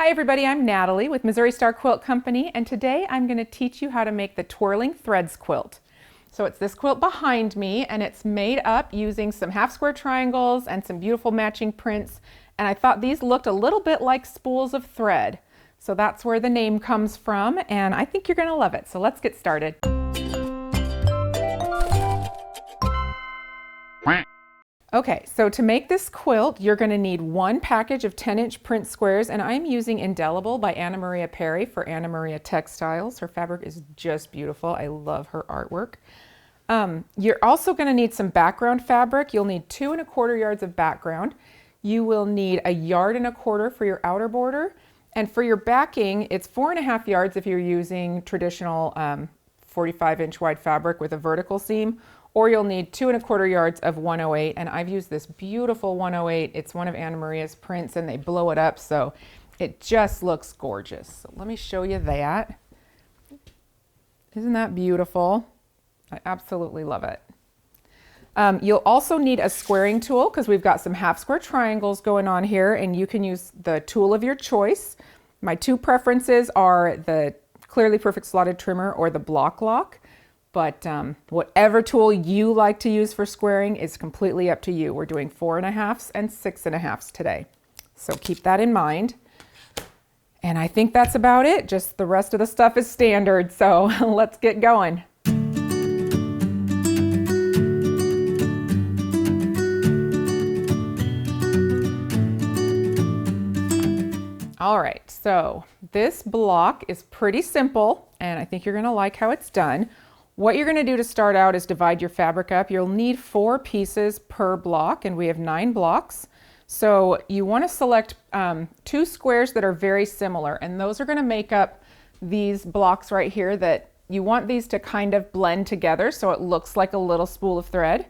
Hi everybody, I'm Natalie with Missouri Star Quilt Company, and today I'm going to teach you how to make the Twirling Threads quilt. So it's this quilt behind me, and it's made up using some half square triangles and some beautiful matching prints, and I thought these looked a little bit like spools of thread. So that's where the name comes from, and I think you're going to love it. So let's get started. Okay, so to make this quilt, you're going to need one package of 10-inch print squares, and I'm using Indelible by Anna Marie for Anna Marie Textiles. Her fabric is just beautiful. I love her artwork. You're also going to need some background fabric. You'll need 2 1/4 yards of background. You will need 1 1/4 yards for your outer border, and for your backing, it's 4 1/2 yards if you're using traditional 45-inch wide fabric with a vertical seam, or you'll need 2 1/4 yards of 108, and I've used this beautiful 108. It's one of Anna Marie's prints, and they blow it up, so it just looks gorgeous. So let me show you that. Isn't that beautiful? I absolutely love it. You'll also need a squaring tool because we've got some half square triangles going on here, and you can use the tool of your choice. My 2 preferences are the Clearly Perfect Slotted Trimmer or the Block Lock. But whatever tool you like to use for squaring is completely up to you. We're doing 4 1/2 and 6 1/2 today. So keep that in mind. And I think that's about it. Just the rest of the stuff is standard. So let's get going. All right, so this block is pretty simple, and I think you're gonna like how it's done. What you're going to do to start out is divide your fabric up. You'll need 4 pieces per block, and we have 9 blocks. So you want to select 2 squares that are very similar, and those are going to make up these blocks right here. That you want these to kind of blend together so it looks like a little spool of thread.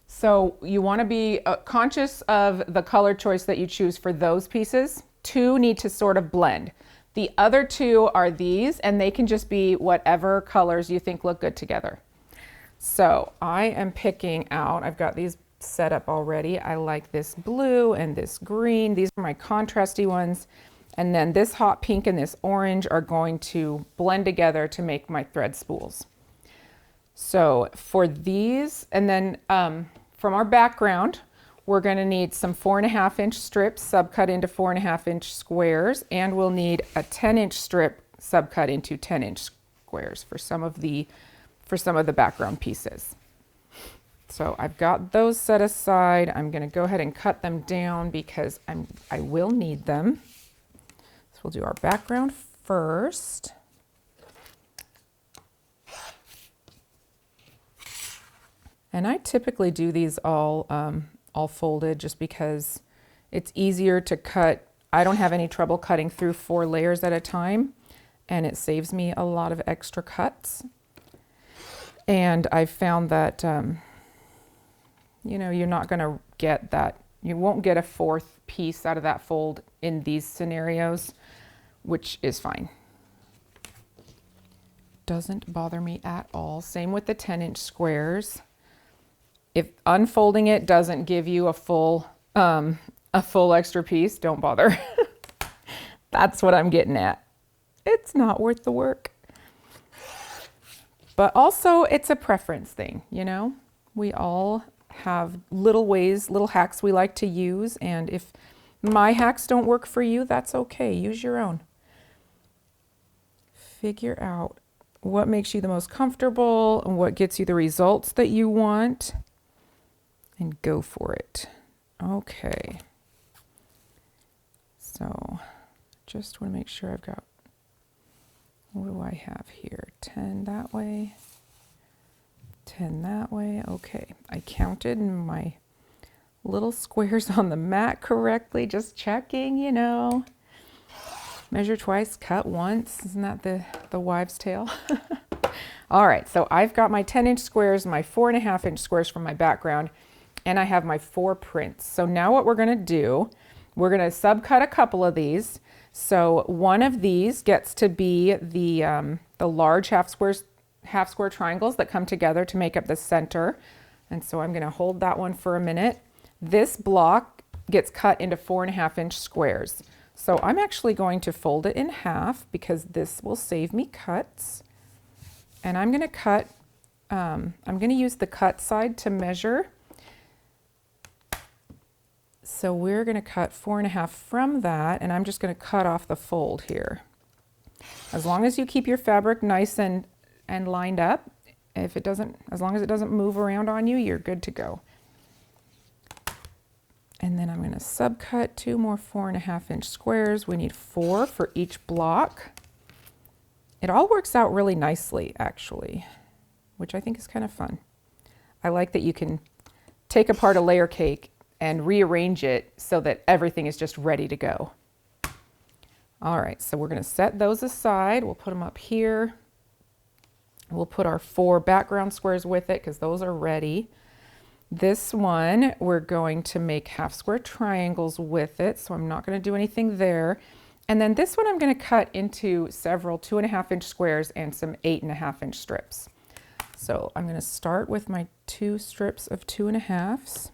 So you want to be conscious of the color choice that you choose for those pieces. 2 need to sort of blend. The other 2 are these, and they can just be whatever colors you think look good together. So I am picking out, I've got these set up already. I like this blue and this green. These are my contrasty ones. And then this hot pink and this orange are going to blend together to make my thread spools. So for these, and then from our background, we're going to need some 4 1/2 strips subcut into 4 1/2 squares, and we'll need a 10-inch strip subcut into 10-inch squares for some of the background pieces. So I've got those set aside. I'm going to go ahead and cut them down because I will need them. So we'll do our background first. And I typically do these all folded just because it's easier to cut. I don't have any trouble cutting through 4 layers at a time, and it saves me a lot of extra cuts. And I found that you're not going to get that, you won't get a 4th piece out of that fold in these scenarios, which is fine. Doesn't bother me at all. Same with the 10-inch squares. If unfolding it doesn't give you a full extra piece, don't bother. That's what I'm getting at. It's not worth the work. But also, it's a preference thing, you know? We all have little ways, little hacks we like to use, and if my hacks don't work for you, that's okay. Use your own. Figure out what makes you the most comfortable and what gets you the results that you want, and go for it. Okay. So just want to make sure I've got, what do I have here? 10 that way, 10 that way. Okay. I counted my little squares on the mat correctly, just checking, you know. Measure twice, cut once. Isn't that the wives' tale? All right. So I've got my 10-inch squares, my 4 1/2 squares from my background, and I have my 4 prints. So now what we're going to do, we're going to subcut a couple of these. So one of these gets to be the large half square triangles that come together to make up the center. And so I'm going to hold that one for a minute. This block gets cut into 4 1/2 squares. So I'm actually going to fold it in half because this will save me cuts. And I'm going to cut, I'm going to use the cut side to measure. So we're going to cut 4.5 from that, and I'm just going to cut off the fold here. As long as you keep your fabric nice and lined up, if it doesn't, as long as it doesn't move around on you, you're good to go. And then I'm going to subcut 2 more 4.5-inch squares. We need 4 for each block. It all works out really nicely, actually, which I think is kind of fun. I like that you can take apart a layer cake and rearrange it so that everything is just ready to go. All right, so we're going to set those aside. We'll put them up here. We'll put our 4 background squares with it because those are ready. This one, we're going to make half square triangles with it, so I'm not going to do anything there. And then this one I'm going to cut into several 2.5-inch squares and some 8.5-inch strips. So I'm going to start with my 2 strips of 2.5s.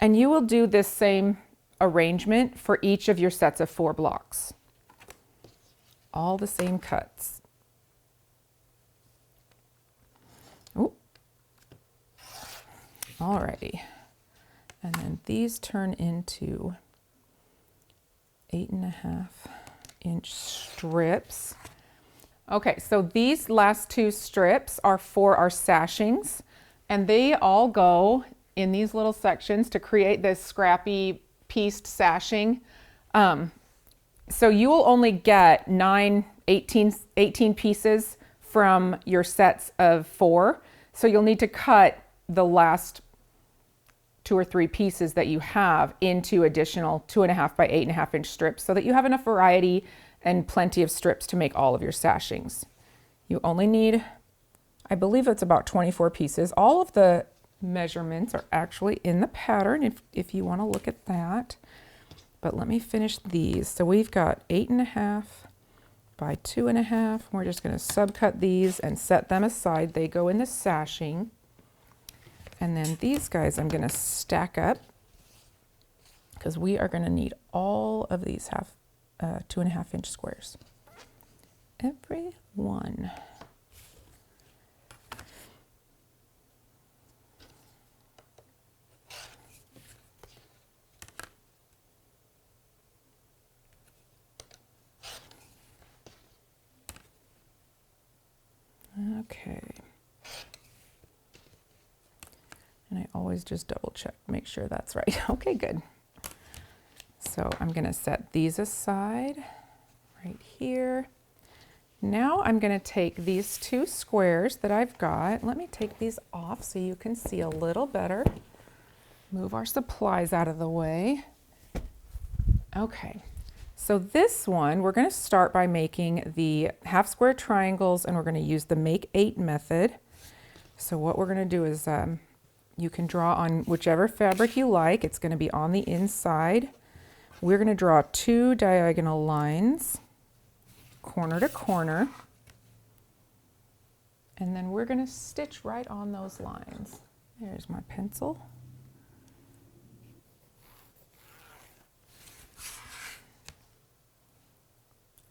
And you will do this same arrangement for each of your sets of 4 blocks. All the same cuts. Alrighty, and then these turn into 8.5-inch strips. Okay, so these last 2 strips are for our sashings, and they all go in these little sections to create this scrappy pieced sashing. So you will only get 18 pieces from your sets of 4. So you'll need to cut the last 2 or 3 pieces that you have into additional 2.5 by 8.5-inch strips so that you have enough variety and plenty of strips to make all of your sashings. You only need, I believe it's about 24 pieces. All of the measurements are actually in the pattern if you want to look at that. But let me finish these. So we've got 8.5 by 2.5. We're just going to subcut these and set them aside. They go in the sashing. And then these guys I'm going to stack up because we are going to need all of these 2.5-inch squares. Every one. Okay. And I always just double check, make sure that's right. Okay, good. So I'm going to set these aside right here. Now I'm going to take these 2 squares that I've got. Let me take these off so you can see a little better. Move our supplies out of the way. Okay. So this one, we're going to start by making the half square triangles, and we're going to use the Make 8 method. So what we're going to do is you can draw on whichever fabric you like. It's going to be on the inside. We're going to draw 2 diagonal lines, corner to corner, and then we're going to stitch right on those lines. There's my pencil.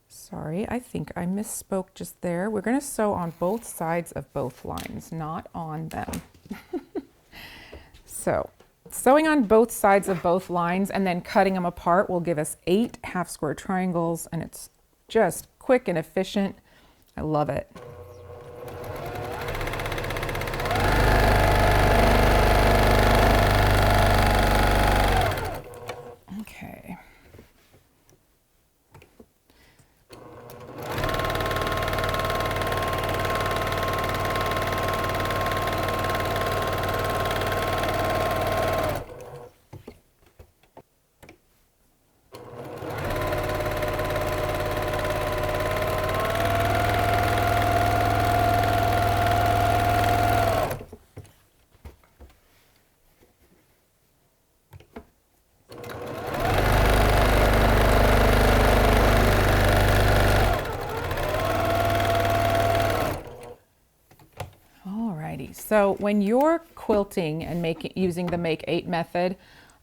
Sorry, I think I misspoke just there. We're going to sew on both sides of both lines, not on them. So, sewing on both sides of both lines and then cutting them apart will give us 8 half square triangles, and it's just quick and efficient. I love it. Okay. So when you're quilting and using the Make 8 method,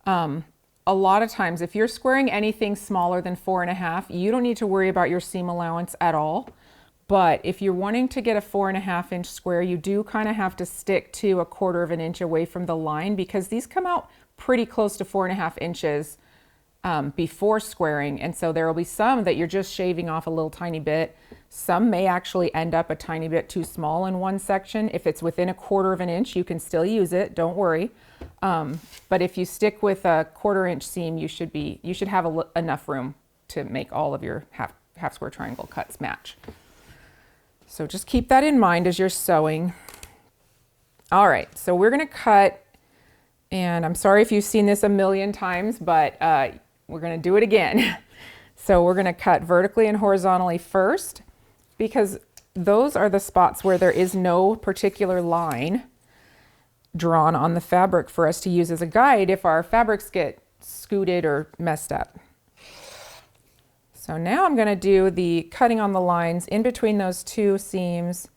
a a lot of times, if you're squaring anything smaller than 4.5, you don't need to worry about your seam allowance at all. But if you're wanting to get a 4.5 inch square, you do kind of have to stick to 1/4 inch away from the line, because these come out pretty close to 4.5 inches before squaring. And so there will be some that you're just shaving off a little tiny bit. Some may actually end up a tiny bit too small in one section. If it's within 1/4 inch, you can still use it, don't worry. But if you stick with a 1/4 inch seam, you should have enough room to make all of your half square triangle cuts match. So just keep that in mind as you're sewing. All right, so we're gonna cut, and I'm sorry if you've seen this a million times, but we're gonna do it again. So we're gonna cut vertically and horizontally first, because those are the spots where there is no particular line drawn on the fabric for us to use as a guide if our fabrics get scooted or messed up. So now I'm going to do the cutting on the lines in between those two seams,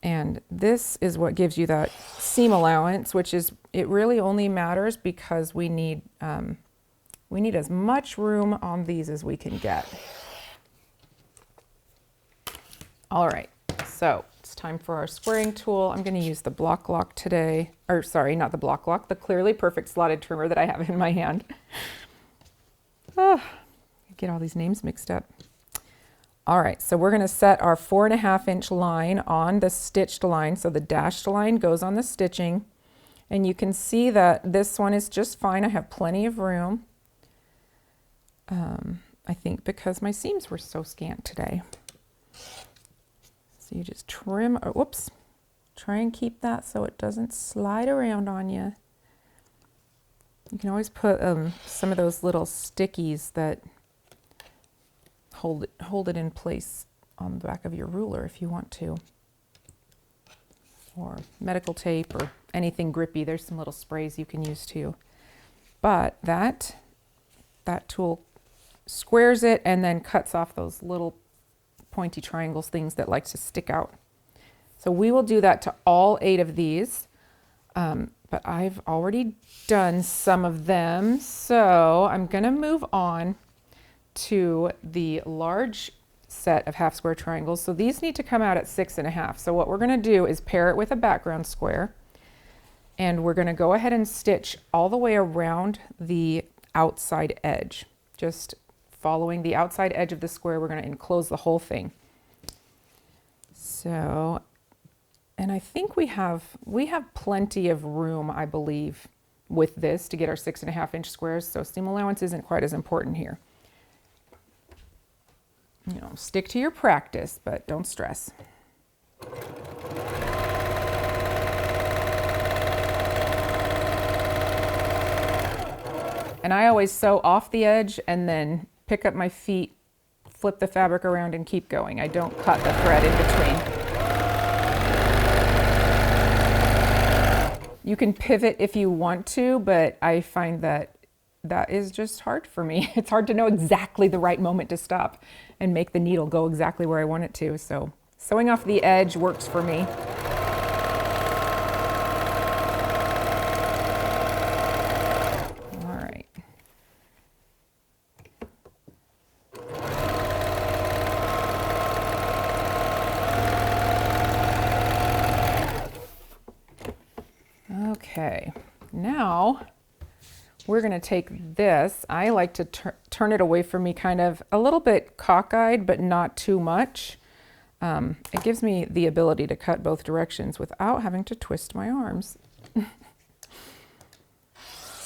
and this is what gives you that seam allowance, which is, it really only matters because we need as much room on these as we can get. All right, so it's time for our squaring tool. I'm going to use the block lock today, or sorry, not the block lock, the Clearly Perfect slotted trimmer that I have in my hand. Oh, get all these names mixed up. All right, so we're going to set our 4.5 inch line on the stitched line. So the dashed line goes on the stitching, and you can see that this one is just fine. I have plenty of room. I think because my seams were so scant today. So you just trim, or whoops, try and keep that so it doesn't slide around on you. You can always put some of those little stickies that hold it in place on the back of your ruler if you want to, or medical tape or anything grippy. There's some little sprays you can use too. But that tool squares it and then cuts off those little pointy triangles, things that like to stick out. So we will do that to all 8 of these, but I've already done some of them, so I'm gonna move on to the large set of half square triangles. So these need to come out at 6.5. So what we're gonna do is pair it with a background square, and we're gonna go ahead and stitch all the way around the outside edge. Just following the outside edge of the square, we're gonna enclose the whole thing. So, and I think we have plenty of room, I believe, with this to get our 6.5 inch squares. So seam allowance isn't quite as important here. You know, stick to your practice, but don't stress. And I always sew off the edge and then pick up my feet, flip the fabric around, and keep going. I don't cut the thread in between. You can pivot if you want to, but I find that is just hard for me. It's hard to know exactly the right moment to stop and make the needle go exactly where I want it to. So sewing off the edge works for me. All right. Okay, now we're going to take this. I like to turn it away from me, kind of a little bit cockeyed, but not too much. It gives me the ability to cut both directions without having to twist my arms. So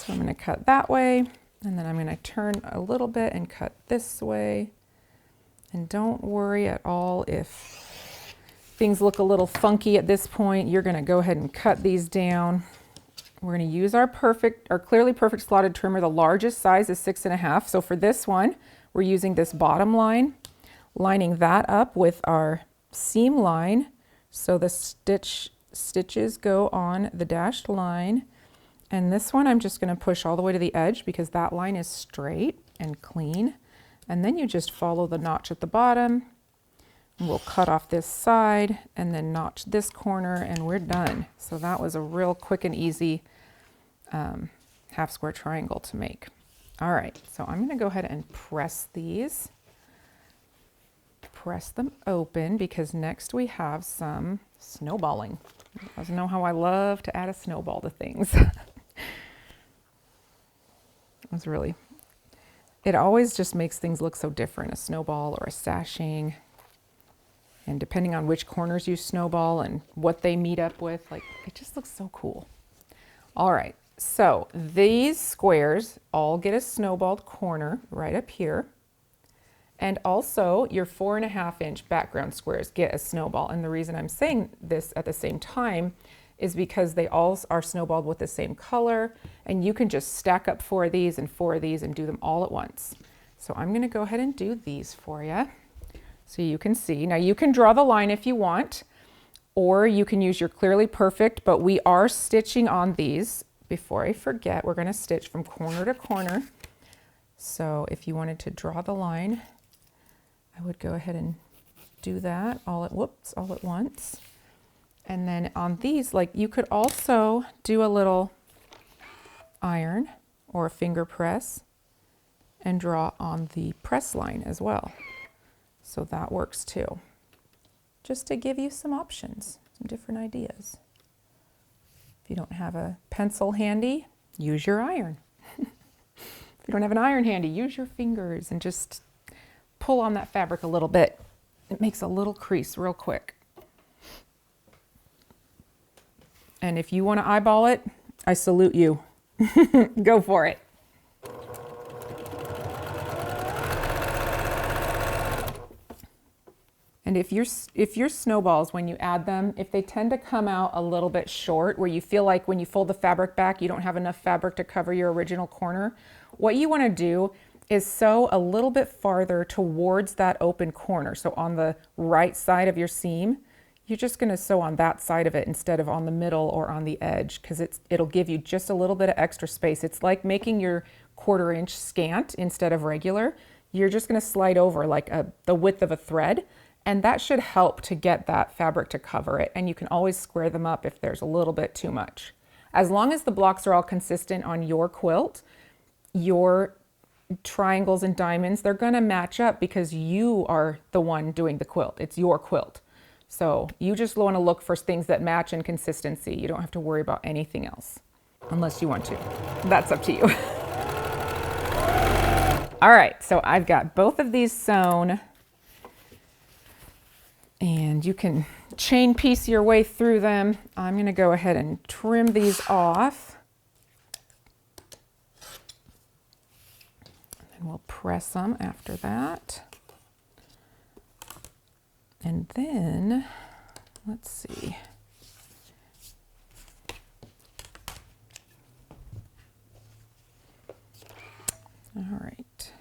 I'm going to cut that way, and then I'm going to turn a little bit and cut this way. And don't worry at all if things look a little funky at this point. You're going to go ahead and cut these down. We're going to use our Clearly Perfect slotted trimmer. The largest size is 6.5. So for this one, we're using this bottom line, lining that up with our seam line. So the stitches go on the dashed line. And this one, I'm just going to push all the way to the edge because that line is straight and clean. And then you just follow the notch at the bottom. And we'll cut off this side and then notch this corner, and we're done. So that was a real quick and easy half square triangle to make. All right, so I'm gonna go ahead and press these. Press them open because next we have some snowballing. You guys know how I love to add a snowball to things. It's really, it always just makes things look so different, a snowball or a sashing. And depending on which corners you snowball and what they meet up with, like, it just looks so cool. All right, so these squares all get a snowballed corner right up here. And also your 4.5-inch background squares get a snowball. And the reason I'm saying this at the same time is because they all are snowballed with the same color, and you can just stack up 4 of these and 4 of these and do them all at once. So I'm gonna go ahead and do these for you so you can see. Now you can draw the line if you want, or you can use your Clearly Perfect, but we are stitching on these. Before I forget, we're gonna stitch from corner to corner. So if you wanted to draw the line, I would go ahead and do that all at once. And then on these, like, you could also do a little iron or a finger press and draw on the press line as well. So that works too. Just to give you some options, some different ideas. If you don't have a pencil handy, use your iron. If you don't have an iron handy, use your fingers and just pull on that fabric a little bit. It makes a little crease real quick. And if you want to eyeball it, I salute you. Go for it. And if your snowballs, when you add them, if they tend to come out a little bit short, where you feel like when you fold the fabric back, you don't have enough fabric to cover your original corner, what you want to do is sew a little bit farther towards that open corner. So on the right side of your seam, you're just going to sew on that side of it instead of on the middle or on the edge, because it'll give you just a little bit of extra space. It's like making your 1/4 inch scant instead of regular. You're just going to slide over like the width of a thread, and that should help to get that fabric to cover it. And you can always square them up if there's a little bit too much. As long as the blocks are all consistent on your quilt, your triangles and diamonds, they're going to match up because you are the one doing the quilt. It's your quilt. So you just want to look for things that match in consistency. You don't have to worry about anything else unless you want to. That's up to you. All right, so I've got both of these sewn, and you can chain piece your way through them. I'm going to go ahead and trim these off. And we'll press them after that. And then, let's see. All right.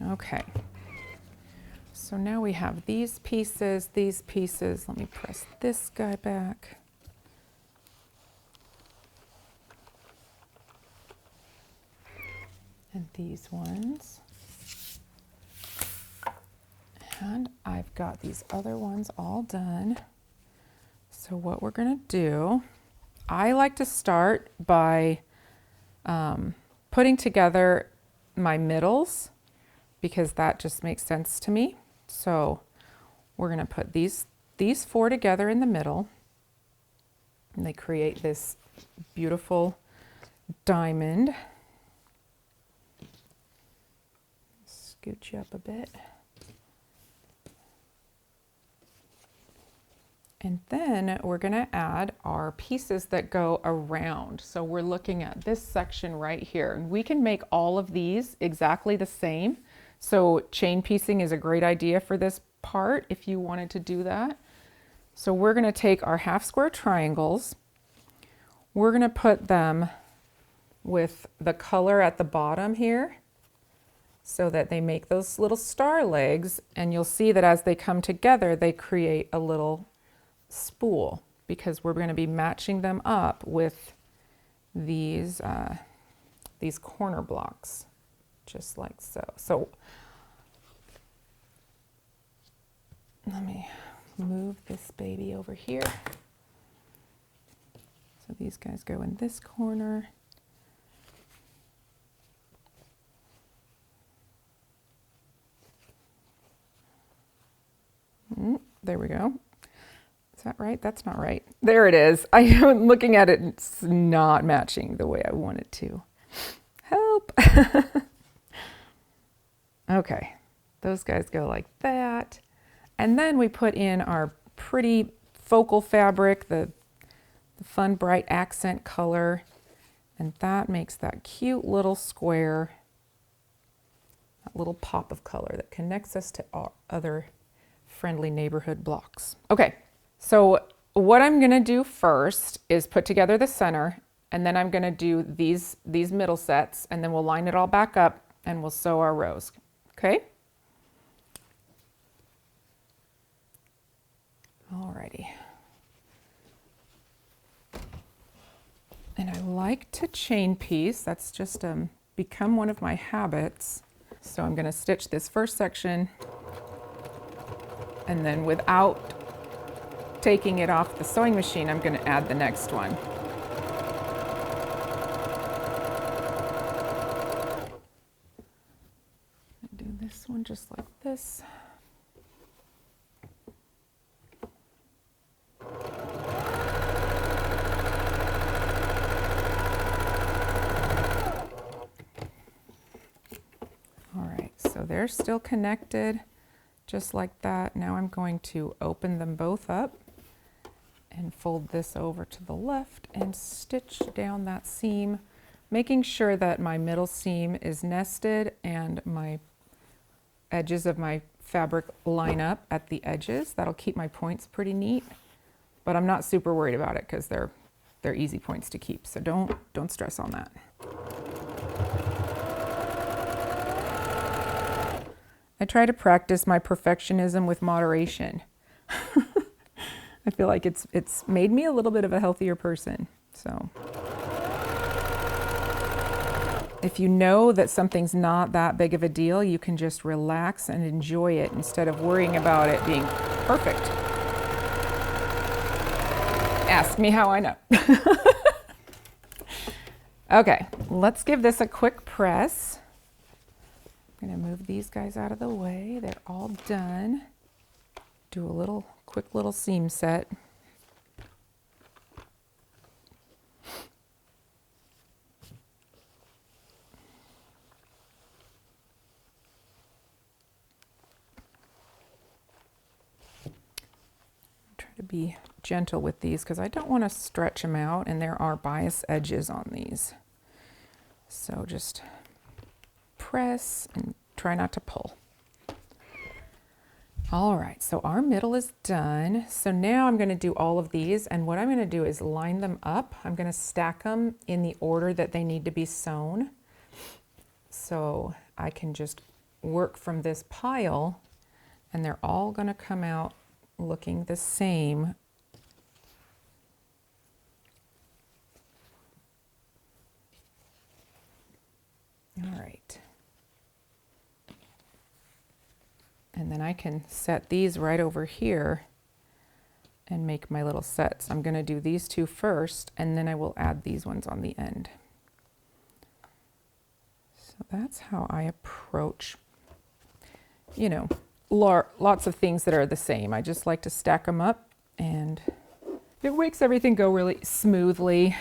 Okay. So now we have these pieces. Let me press this guy back. And these ones. And I've got these other ones all done. So what we're gonna do, I like to start by putting together my middles, because that just makes sense to me. So we're gonna put these 4 together in the middle, and they create this beautiful diamond. Scoot you up a bit. And then we're gonna add our pieces that go around. So we're looking at this section right here, and we can make all of these exactly the same. So chain piecing is a great idea for this part if you wanted to do that. So we're gonna take our half square triangles, we're gonna put them with the color at the bottom here so that they make those little star legs, and you'll see that as they come together, they create a little spool, because we're gonna be matching them up with these corner blocks. just like so. So let me move this baby over here. So these guys go in this corner. There we go. Is that right? That's not right. There it is. I'm looking at it, it's not matching the way I want it to. Help. Okay, those guys go like that. And then we put in our pretty focal fabric, the fun bright accent color, and that makes that cute little square, that little pop of color that connects us to our other friendly neighborhood blocks. Okay, so what I'm gonna do first is put together the center, and then I'm gonna do these middle sets, and then we'll line it all back up and we'll sew our rows, okay? Alrighty. And I like to chain piece. That's just become one of my habits. So I'm going to stitch this first section, and then without taking it off the sewing machine, I'm going to add the next one. Do this one just like this. They're still connected just like that. Now I'm going to open them both up and fold this over to the left and stitch down that seam, making sure that my middle seam is nested and my edges of my fabric line up at the edges. That'll keep my points pretty neat, but I'm not super worried about it because they're easy points to keep, so don't stress on that. I try to practice my perfectionism with moderation. I feel like it's made me a little bit of a healthier person. So if you know that something's not that big of a deal, you can just relax and enjoy it instead of worrying about it being perfect. Ask me how I know. Okay, let's give this a quick press. I'm going to move these guys out of the way. They're all done. Do a quick little seam set. Try to be gentle with these because I don't want to stretch them out, and there are bias edges on these. So just press and try not to pull. All right, so our middle is done. So now I'm going to do all of these, and what I'm going to do is line them up. I'm going to stack them in the order that they need to be sewn. So I can just work from this pile, and they're all going to come out looking the same. All right. And then I can set these right over here and make my little sets. I'm going to do these two first, and then I will add these ones on the end. So that's how I approach, you know, lots of things that are the same. I just like to stack them up, and it makes everything go really smoothly.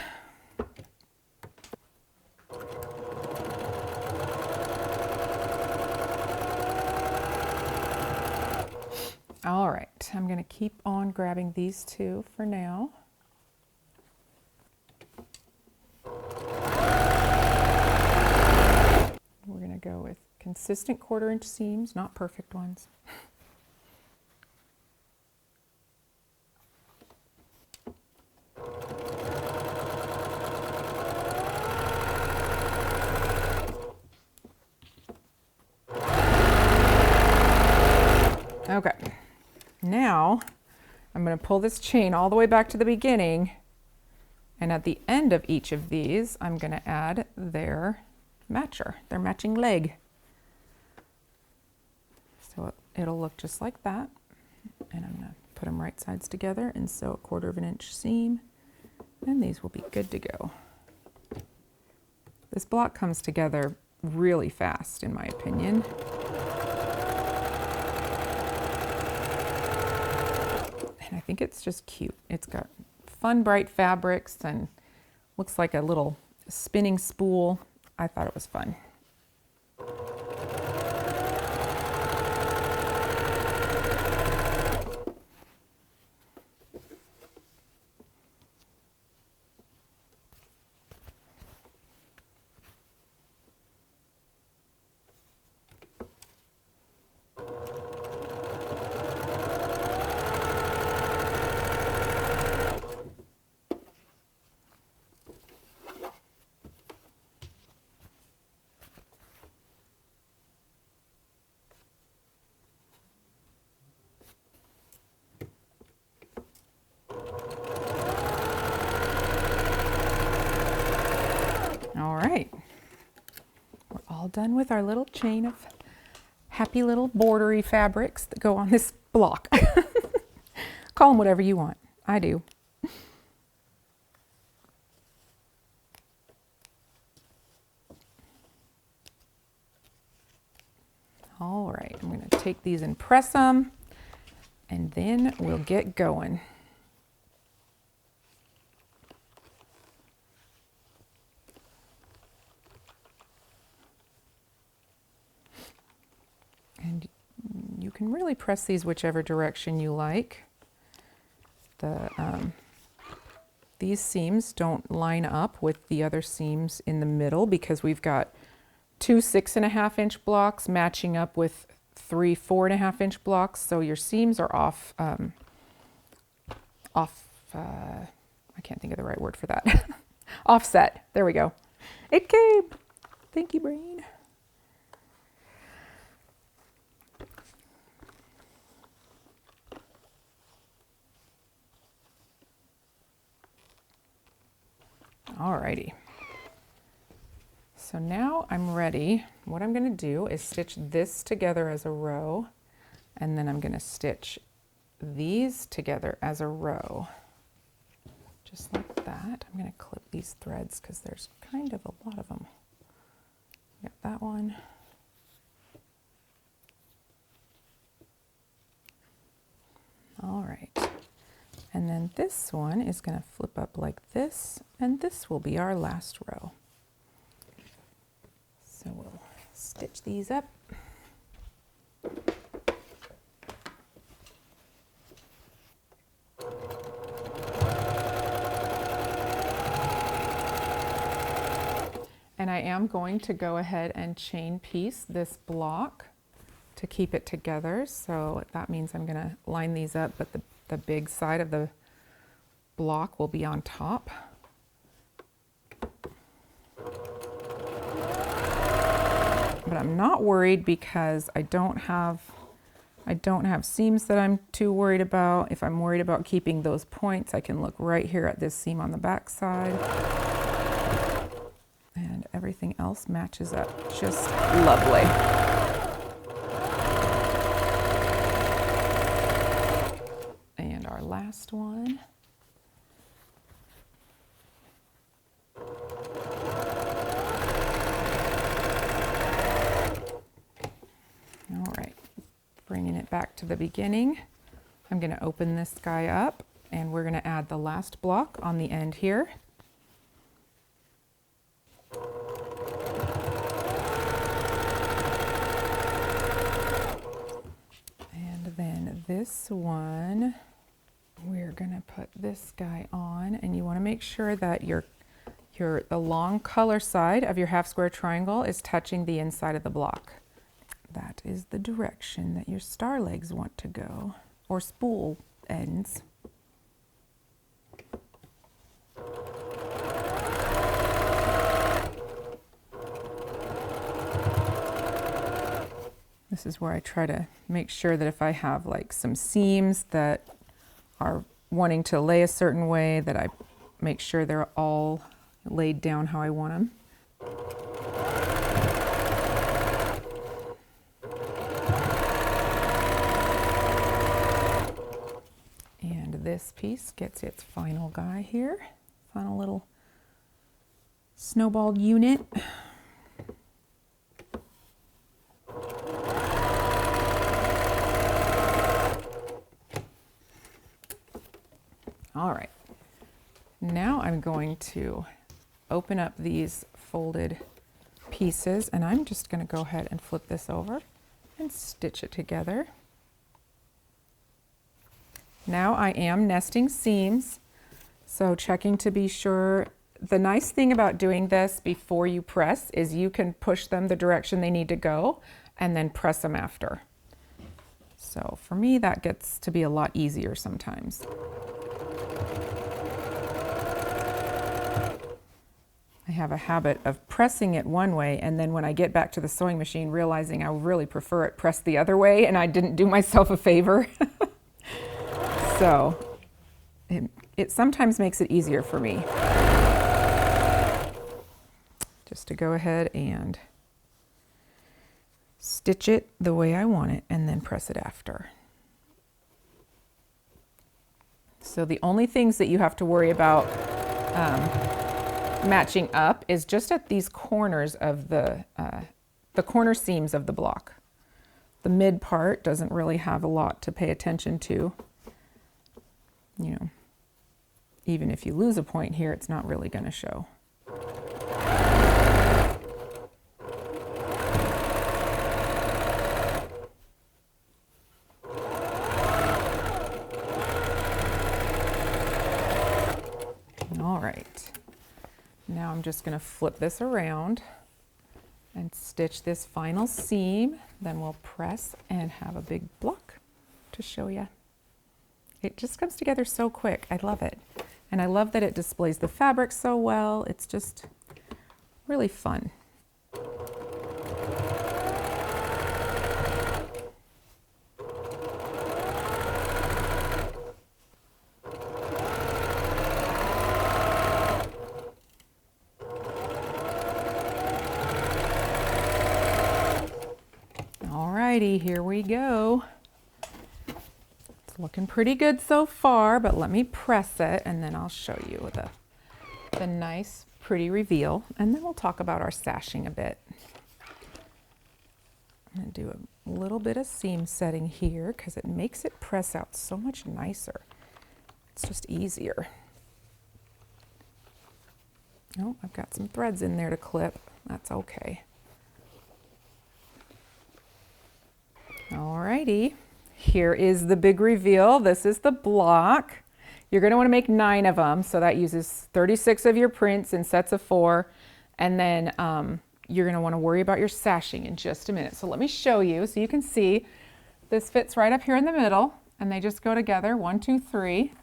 All right, I'm going to keep on grabbing these two for now. We're going to go with consistent 1/4 inch seams, not perfect ones. Okay. Now, I'm going to pull this chain all the way back to the beginning, and at the end of each of these, I'm going to add their matcher, their matching leg. So it'll look just like that. And I'm gonna put them right sides together and sew a 1/4 inch seam. And these will be good to go. This block comes together really fast, in my opinion. And I think it's just cute. It's got fun, bright fabrics and looks like a little spinning spool. I thought it was fun. All right, we're all done with our little chain of happy little bordery fabrics that go on this block. Call them whatever you want. I do. All right, I'm going to take these and press them, and then we'll get going. And you can really press these whichever direction you like. These seams don't line up with the other seams in the middle because we've got 2 6.5 inch blocks matching up with 3 4.5 inch blocks. So your seams are off, I can't think of the right word for that. Offset, there we go. It came. Thank you, brain. Alrighty. So now I'm ready. What I'm going to do is stitch this together as a row, and then I'm going to stitch these together as a row. Just like that. I'm going to clip these threads because there's kind of a lot of them. Got that one. All right. And then this one is going to flip up like this, and this will be our last row. So we'll stitch these up. And I am going to go ahead and chain piece this block to keep it together. So that means I'm going to line these up, but the big side of the block will be on top. But I'm not worried because I don't have seams that I'm too worried about. If I'm worried about keeping those points, I can look right here at this seam on the back side. And everything else matches up just lovely. And our last one. All right, bringing it back to the beginning. I'm going to open this guy up and we're going to add the last block on the end here. And then this one, we're going to put this guy on, and you want to make sure that the long color side of your half square triangle is touching the inside of the block. That is the direction that your star legs want to go, or spool ends. This is where I try to make sure that if I have like some seams that are wanting to lay a certain way, that I make sure they're all laid down how I want them. And this piece gets its final guy here, final little snowballed unit. All right, now I'm going to open up these folded pieces, and I'm just going to go ahead and flip this over and stitch it together. Now I am nesting seams, so checking to be sure. The nice thing about doing this before you press is you can push them the direction they need to go and then press them after. So for me, that gets to be a lot easier sometimes. I have a habit of pressing it one way, and then when I get back to the sewing machine, realizing I really prefer it pressed the other way, and I didn't do myself a favor. So it sometimes makes it easier for me just to go ahead and stitch it the way I want it and then press it after. So the only things that you have to worry about matching up is just at these corners of the corner seams of the block. The mid part doesn't really have a lot to pay attention to. You know, even if you lose a point here, it's not really going to show. All right, now I'm just going to flip this around and stitch this final seam. Then we'll press and have a big block to show you. It just comes together so quick. I love it. And I love that it displays the fabric so well. It's just really fun. Alrighty, here we go. It's looking pretty good so far, but let me press it and then I'll show you the nice, pretty reveal. And then we'll talk about our sashing a bit. I'm going to do a little bit of seam setting here because it makes it press out so much nicer. It's just easier. Oh, I've got some threads in there to clip. That's okay. Alrighty, here is the big reveal. This is the block. You're going to want to make 9 of them, so that uses 36 of your prints in sets of 4, and then you're going to want to worry about your sashing in just a minute. So let me show you so you can see this fits right up here in the middle, and they just go together, 1, 2, 3.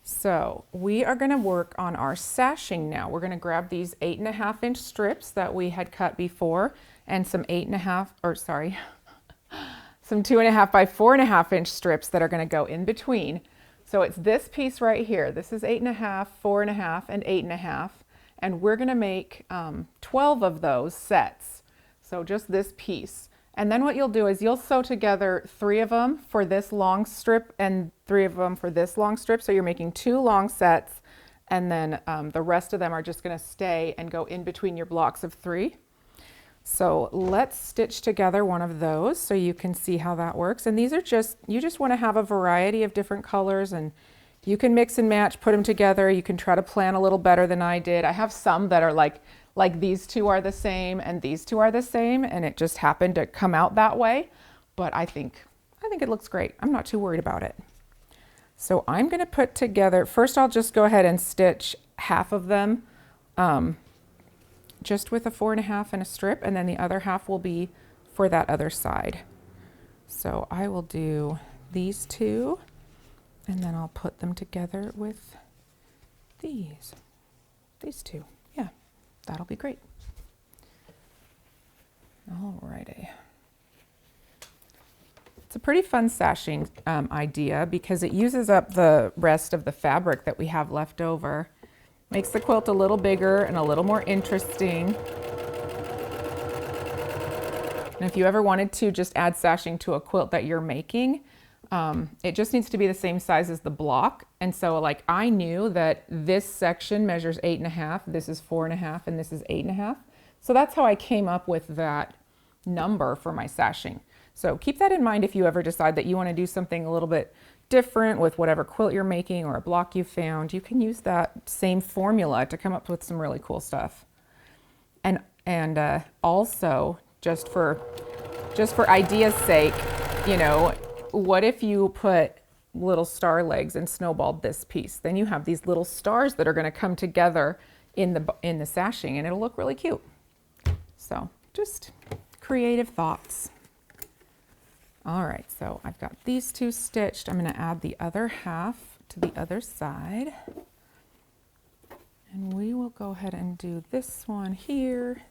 So we are going to work on our sashing now. We're going to grab these 8.5-inch strips that we had cut before, and some 2.5 by 4.5-inch strips that are going to go in between. So it's this piece right here. This is 8.5, 4.5, and 8.5, and we're going to make 12 of those sets. So just this piece. And then what you'll do is you'll sew together 3 of them for this long strip and 3 of them for this long strip. So you're making 2 long sets, and then the rest of them are just going to stay and go in between your blocks of 3. So let's stitch together one of those so you can see how that works. And these are just, you just want to have a variety of different colors, and you can mix and match, put them together. You can try to plan a little better than I did. I have some that are like these 2 are the same and these 2 are the same, and it just happened to come out that way. But I think it looks great. I'm not too worried about it. So I'm going to put together, first I'll just go ahead and stitch half of them just with a 4.5 and a strip, and then the other half will be for that other side. So I will do these 2, and then I'll put them together with these 2. Yeah, that'll be great. Alrighty. It's a pretty fun sashing idea because it uses up the rest of the fabric that we have left over. Makes the quilt a little bigger and a little more interesting. And if you ever wanted to just add sashing to a quilt that you're making, It just needs to be the same size as the block. And so like I knew that this section measures 8.5, this is 4.5, and this is 8.5. So that's how I came up with that number for my sashing. So keep that in mind if you ever decide that you want to do something a little bit different with whatever quilt you're making or a block you found. You can use that same formula to come up with some really cool stuff. And also, just for idea's sake, you know, what if you put little star legs and snowballed this piece? Then you have these little stars that are going to come together in the sashing, and it'll look really cute. So just creative thoughts. All right, so I've got these two stitched. I'm going to add the other half to the other side. And we will go ahead and do this one here.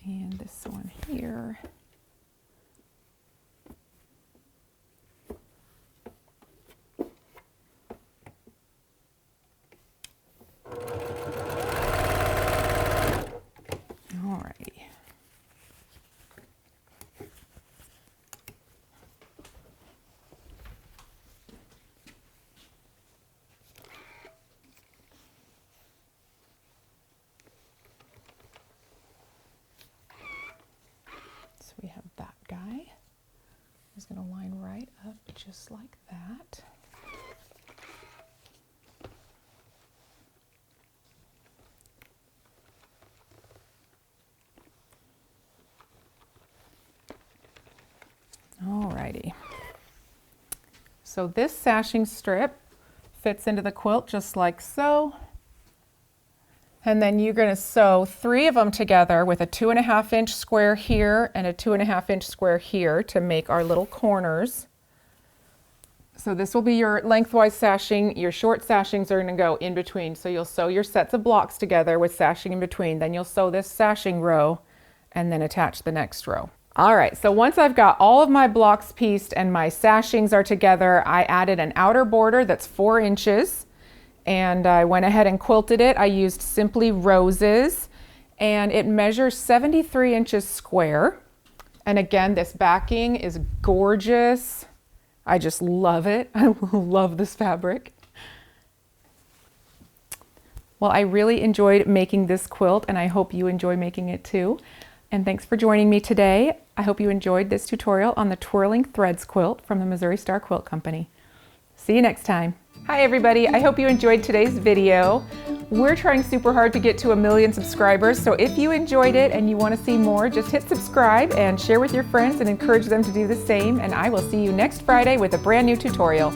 And this one here. We have that guy. He's going to line right up just like that. Alrighty. So this sashing strip fits into the quilt just like so. And then you're going to sew 3 of them together with a 2.5-inch square here and a 2.5-inch square here to make our little corners. So this will be your lengthwise sashing. Your short sashings are going to go in between. So you'll sew your sets of blocks together with sashing in between. Then you'll sew this sashing row and then attach the next row. All right, so once I've got all of my blocks pieced and my sashings are together, I added an outer border that's 4 inches. And I went ahead and quilted it. I used Simply Roses, and it measures 73 inches square. And again, this backing is gorgeous. I just love it. I love this fabric. Well, I really enjoyed making this quilt, and I hope you enjoy making it too. And thanks for joining me today. I hope you enjoyed this tutorial on the Twirling Threads quilt from the Missouri Star Quilt Company. See you next time. Hi everybody, I hope you enjoyed today's video. We're trying super hard to get to 1 million subscribers, so if you enjoyed it and you want to see more, just hit subscribe and share with your friends and encourage them to do the same, and I will see you next Friday with a brand new tutorial.